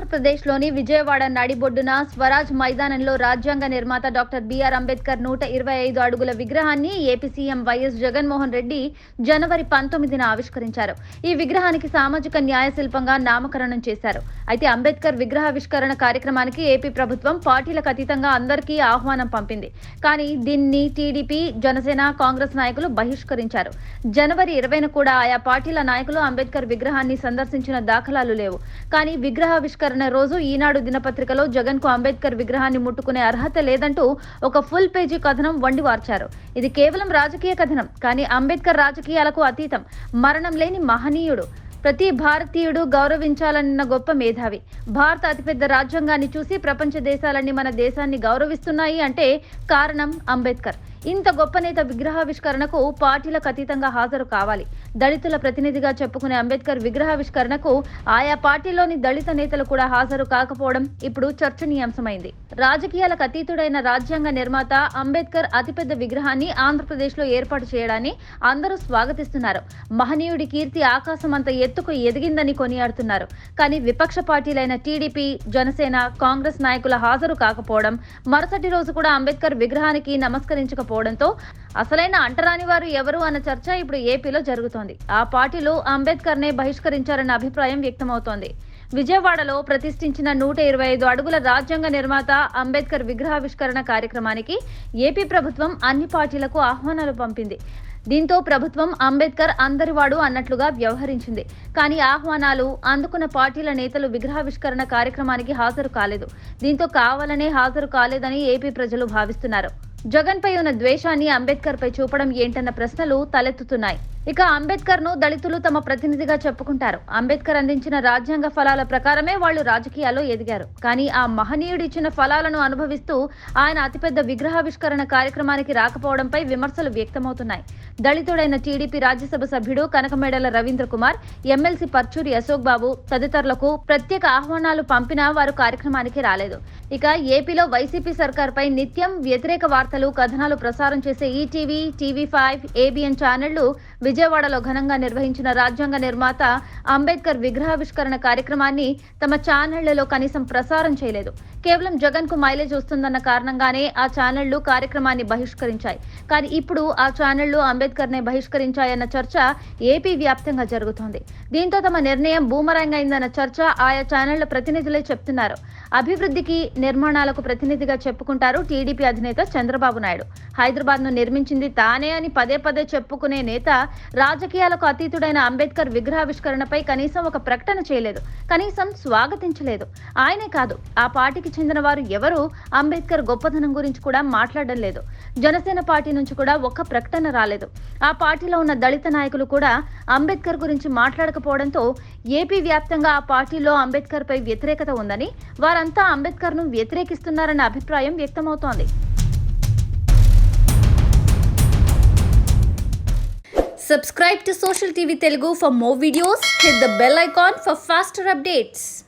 ఆంధ్రప్రదేశ్లోని విజయవాడ నడిబొడ్డున స్వరాజ్ మైదానంలో రాజ్యాంగ నిర్మాత డాక్టర్ బిఆర్ అంబేద్కర్ 125 అడుగుల విగ్రహాన్ని AP CM YS Jaganmohan Reddy జనవరి 19న ఆవిష్కరించారు. ఈ విగ్రహానికి సామాజిక న్యాయ శిల్పంగా నామకరణం చేశారు. అయితే అంబేద్కర్ విగ్రహావిష్కరణ కార్యక్రమానికి ఏపీ ప్రభుత్వం పార్టీలకు అతీతంగా అందరికీ ఆహ్వానం పంపింది. కానీ దీన్ని టీడీపీ, జనసేన, కాంగ్రెస్ నాయకులు బహిష్కరించారు. జనవరి 20న కూడా ఆయా పార్టీల నాయకులు అంబేద్కర్ విగ్రహాన్ని సందర్శించిన దాఖలాలు లేవు. కానీ విగ్రహావిష్కరణ రోజు ఈనాడు దినపత్రికలో జగన్ కు అంబేద్కర్ విగ్రహాన్ని ముట్టుకునే అర్హత లేదంటూ ఒక ఫుల్ పేజీ కథనం వండివార్చారు. ఇది కేవలం రాజకీయ కథనం, కానీ అంబేద్కర్ రాజకీయాలకు అతీతం, మరణం లేని మహనీయుడు, ప్రతి భారతీయుడు గౌరవించాలన్న గొప్ప మేధావి. భారత అతిపెద్ద రాజ్యాంగాన్ని చూసి ప్రపంచ దేశాలన్నీ మన దేశాన్ని గౌరవిస్తున్నాయి అంటే కారణం అంబేద్కర్. ఇంత గొప్ప నేత విగ్రహావిష్కరణకు పార్టీలకు అతీతంగా హాజరు కావాలి. దళితుల ప్రతినిధిగా చెప్పుకునే అంబేద్కర్ విగ్రహావిష్కరణకు ఆయా పార్టీలోని దళిత నేతలు కూడా హాజరు కాకపోవడం ఇప్పుడు చర్చనీయాంశమైంది. రాజకీయాలకు అతీతుడైన రాజ్యాంగ నిర్మాత అంబేద్కర్ అతిపెద్ద విగ్రహాన్ని ఆంధ్రప్రదేశ్లో ఏర్పాటు చేయడాన్ని అందరూ స్వాగతిస్తున్నారు. మహనీయుడి కీర్తి ఆకాశమంత ఎత్తుకు ఎదిగిందని కొనియాడుతున్నారు. కానీ విపక్ష పార్టీలైన టీడీపీ, జనసేన, కాంగ్రెస్ నాయకుల హాజరు కాకపోవడం, మరుసటి రోజు కూడా అంబేద్కర్ విగ్రహానికి నమస్కరించకపోవడంతో అసలైన అంటరాని వారు ఎవరు అన్న చర్చ ఇప్పుడు ఏపీలో జరుగుతోంది. ఆ పార్టీలు అంబేద్కర్ నే బహిష్కరించారన్న అభిప్రాయం వ్యక్తమవుతోంది. విజయవాడలో ప్రతిష్ఠించిన 125 అడుగుల రాజ్యాంగ నిర్మాత అంబేద్కర్ విగ్రహావిష్కరణ కార్యక్రమానికి ఏపీ ప్రభుత్వం అన్ని పార్టీలకు ఆహ్వానాలు పంపింది. దీంతో ప్రభుత్వం అంబేద్కర్ అందరివాడు అన్నట్లుగా వ్యవహరించింది. కానీ ఆహ్వానాలు అందుకున్న పార్టీల నేతలు విగ్రహావిష్కరణ కార్యక్రమానికి హాజరు కాలేదు. దీంతో కావాలనే హాజరు కాలేదని ఏపీ ప్రజలు భావిస్తున్నారు. జగన్ పై ఉన్న ద్వేషాన్ని అంబేద్కర్ పై చూపడం ఏంటన్న ప్రశ్నలు తలెత్తుతున్నాయి. ఇక అంబేద్కర్ ను దళితులు తమ ప్రతినిధిగా చెప్పుకుంటారు. అంబేద్కర్ అందించిన రాజ్యాంగ ఫలాల ప్రకారమే వాళ్లు రాజకీయాల్లో ఎదిగారు. కానీ ఆ మహనీయుడు ఇచ్చిన ఫలాలను అనుభవిస్తూ ఆయన అతిపెద్ద విగ్రహావిష్కరణ కార్యక్రమానికి రాకపోవడంపై విమర్శలు వ్యక్తమవుతున్నాయి. దళితుడైన టీడీపీ రాజ్యసభ సభ్యుడు కనకమేడల రవీంద్ర కుమార్, ఎమ్మెల్సీ పర్చూరి అశోక్ బాబు తదితరులకు ప్రత్యేక ఆహ్వానాలు పంపినా వారు కార్యక్రమానికి రాలేదు. ఇక ఏపీలో వైసీపీ సర్కార్పై నిత్యం వ్యతిరేక వార్తలు, కథనాలు ప్రసారం చేసే ఈటీవీ, టీవీ5, ఏబిఎన్ ఛానళ్లు విజయవాడలో ఘనంగా నిర్వహించిన రాజ్యాంగ నిర్మాత అంబేద్కర్ విగ్రహావిష్కరణ కార్యక్రమాన్ని తమ ఛానళ్లలో కనీసం ప్రసారం చేయలేదు. కేవలం జగన్ కు మైలేజ్ వస్తుందన్న కారణంగానే ఆ ఛానళ్లు కార్యక్రమాన్ని బహిష్కరించాయి. కానీ ఇప్పుడు ఆ ఛానళ్లు అంబేద్కర్ నే బహిష్కరించాయన్న చర్చ ఏపీ వ్యాప్తంగా జరుగుతోంది. దీంతో తమ నిర్ణయం బూమరాంగ్ అయిందన్న చర్చ ఆయా ఛానళ్ల ప్రతినిధులే చెప్తున్నారు. అభివృద్ధికి, నిర్మాణాలకు ప్రతినిధిగా చెప్పుకుంటారు టీడీపీ అధినేత చంద్రబాబు నాయుడు. హైదరాబాద్ ను నిర్మించింది తానే అని పదే పదే చెప్పుకునే నేత రాజకీయాలకు అతీతుడైన అంబేద్కర్ విగ్రహావిష్కరణపై కనీసం ఒక ప్రకటన చేయలేదు, కనీసం స్వాగతించలేదు. ఆయనే కాదు, ఆ పార్టీకి చెందిన వారు ఎవరు అంబేద్కర్ గొప్పతనం గురించి కూడా మాట్లాడడం లేదు. జనసేన పార్టీ నుంచి కూడా ఒక్క ప్రకటన రాలేదు. ఆ పార్టీలో ఉన్న దళిత నాయకులు కూడా అంబేద్కర్ గురించి మాట్లాడకపోవడంతో ఏపీ వ్యాప్తంగా ఆ పార్టీలో అంబేద్కర్ పై వ్యతిరేకత ఉందని, వారంతా అంబేద్కర్ ను వ్యతిరేకిస్తున్నారన్న అభిప్రాయం వ్యక్తమవుతోంది. Subscribe to Social TV Telugu for more videos. Hit the bell icon for faster updates.